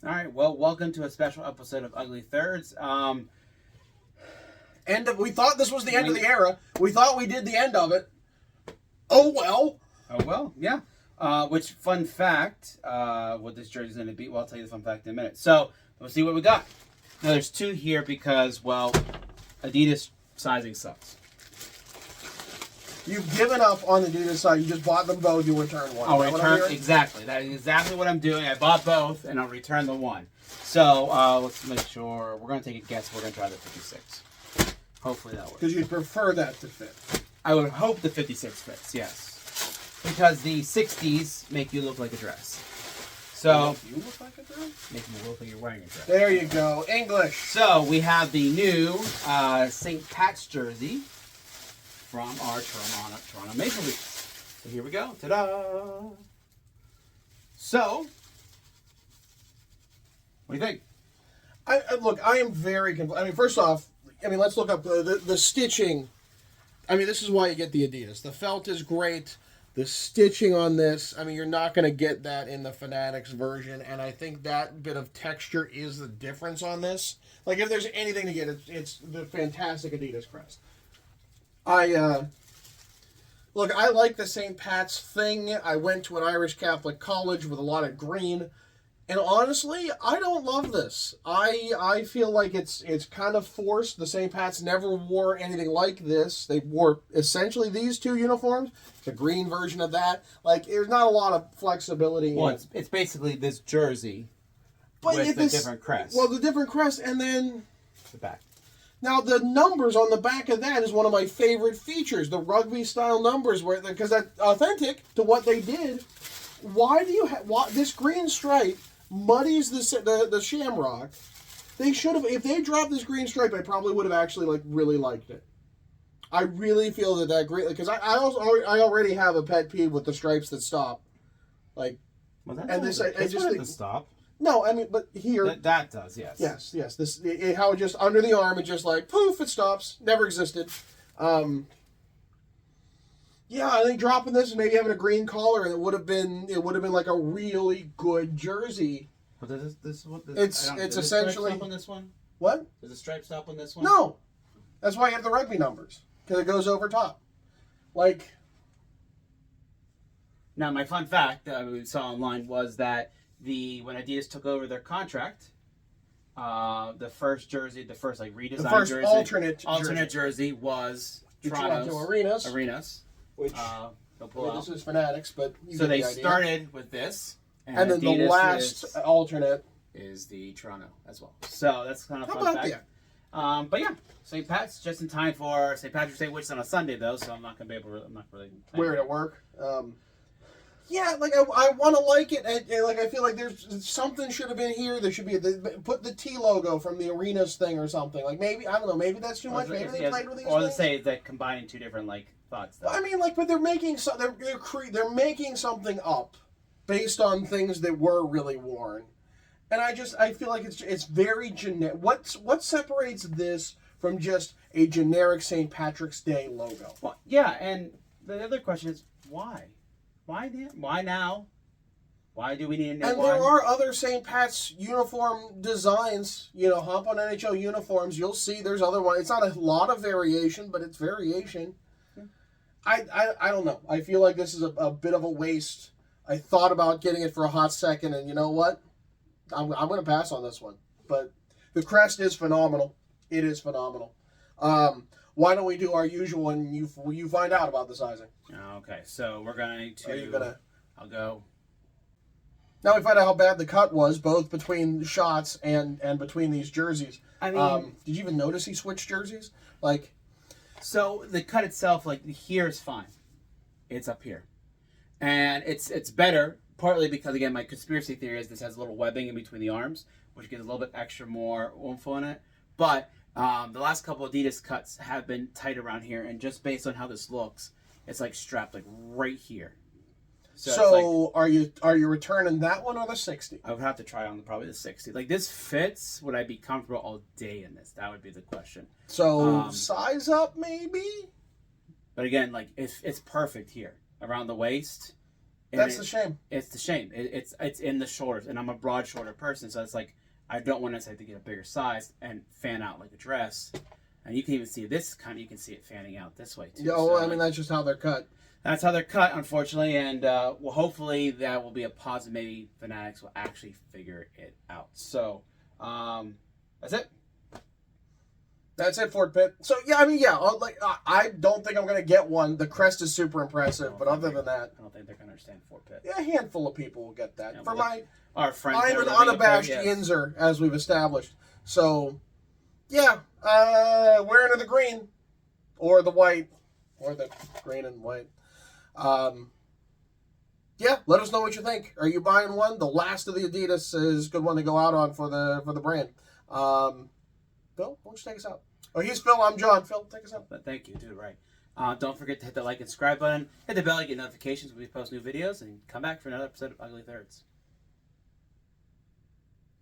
All right, well, welcome to a special episode of Ugly Thirds. We thought this was the end of the era. We thought we did the end of it. Oh well. Oh well, yeah. Which fun fact? What this jersey's going to be? Well, I'll tell you the fun fact in a minute. So we'll see what we got. Now there's two here because, well, Adidas sizing sucks. You've given up on the Adidas side. You just bought them both. You return one. I'll return exactly. That is exactly what I'm doing. I bought both, and I'll return the one. So let's make sure. We're going to take a guess. We're going to try the 56. Hopefully that works. Because you'd prefer that to fit. I would hope the 56 fits, yes. Because the 60s make you look like a dress. So you look like a dress? Make you look like you're wearing a dress. There you go. English. So we have the new St. Pat's jersey from our Toronto Maple Leafs. So here we go. Ta-da! So, what do you think? Look, I am very confused. I mean, first off, let's look up the stitching. I mean, this is why you get the Adidas. The felt is great. The stitching on this, you're not going to get that in the Fanatics version, and I think that bit of texture is the difference on this. Like, if there's anything to get, it's the fantastic Adidas crest. Look, I like the St. Pat's thing. I went to an Irish Catholic college with a lot of green. And honestly, I don't love this. I feel like it's kind of forced. The St. Pat's never wore anything like this. They wore essentially these two uniforms. The green version of that. Like, there's not a lot of flexibility. Well, it's basically this jersey with the different crest. Well, the different crest, and then the back. Now, the numbers on the back of that is one of my favorite features. The rugby-style numbers, because that's authentic to what they did. Why do you have this green stripe? Muddies the shamrock. They should have, if they dropped this green stripe, I probably would have actually really liked it. I really feel that green, because I already have a pet peeve with the stripes that stop. Well, that's and this I just think stop. No, but here that does, yes. Yes. This how it just under the arm, it just poof, it stops. Never existed. Yeah, I think dropping this and maybe having a green collar, and it would have been like a really good jersey. But it's essentially stop on this one. What? Does the stripe stop on this one? No, that's why you have the rugby numbers, because it goes over top. Now, my fun fact that we saw online was that when Adidas took over their contract, the first jersey, the first redesigned jersey, alternate jersey was Toronto Arenas. Which this is Fanatics, but so they started with this, and then Adidas the last alternate is the Toronto as well. So that's kind of fun fact. But yeah, St. Pat's just in time for St. Patrick's Day, which is on a Sunday though, so I'm not gonna be able to. I'm not really wear it at work. Yeah, I want to like it, and I feel like there's something should have been here. There should be put the T logo from the Arenas thing or something. Maybe I don't know. Maybe that's too much. Maybe they played with these. Or things. They say that combining two different thoughts. Though. But they're making they're making something up based on things that were really worn, and I feel like it's very generic. What separates this from just a generic St. Patrick's Day logo? Well, yeah, and the other question is why. Why now? Why do we need a new one? And there are other St. Pat's uniform designs. Hop on NHL uniforms. You'll see there's other ones. It's not a lot of variation, but it's variation. Yeah. I don't know. I feel like this is a bit of a waste. I thought about getting it for a hot second, and you know what? I'm going to pass on this one. But the crest is phenomenal. It is phenomenal. Why don't we do our usual and you find out about the sizing? Okay, so we're going to... Are you going to... I'll go. Now we find out how bad the cut was, both between shots and between these jerseys. I mean... did you even notice he switched jerseys? So the cut itself, here is fine. It's up here. And it's better, partly because, again, my conspiracy theory is this has a little webbing in between the arms, which gives a little bit extra more oomph on it. But... the last couple of Adidas cuts have been tight around here, and just based on how this looks, it's strapped right here. So are you returning that one or the 60? I would have to try on probably the 60. This fits. Would I be comfortable all day in this? That would be the question. So size up maybe. But again, it's perfect here around the waist. That's the shame. It's the shame. It's in the shoulders, and I'm a broad shoulder person, so it's like I don't want to get a bigger size and fan out like a dress. And you can even see this you can see it fanning out this way too. Yeah, well, I mean that's just how they're cut. That's how they're cut, unfortunately, and well, hopefully that will be a positive. Maybe Fanatics will actually figure it out. So, that's it. That's it, Fort Pitt. So yeah, I mean, yeah, I don't think I'm gonna get one. The crest is super impressive, but other than that, I don't think they're gonna understand Fort Pitt. Yeah, a handful of people will get that. Yeah, our friends, I'm an unabashed Yinzer, as we've established. So, yeah, wearing the green, or the white, or the green and white. Yeah, let us know what you think. Are you buying one? The last of the Adidas is a good one to go out on for the brand. Phil, why don't you take us out? Oh, he's Phil. I'm John. Phil, take us out. But thank you, dude. Right. Don't forget to hit the like and subscribe button. Hit the bell to get notifications when we post new videos, and come back for another episode of Ugly Thirds.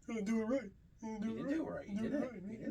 You didn't do it right. You did it right. You did it.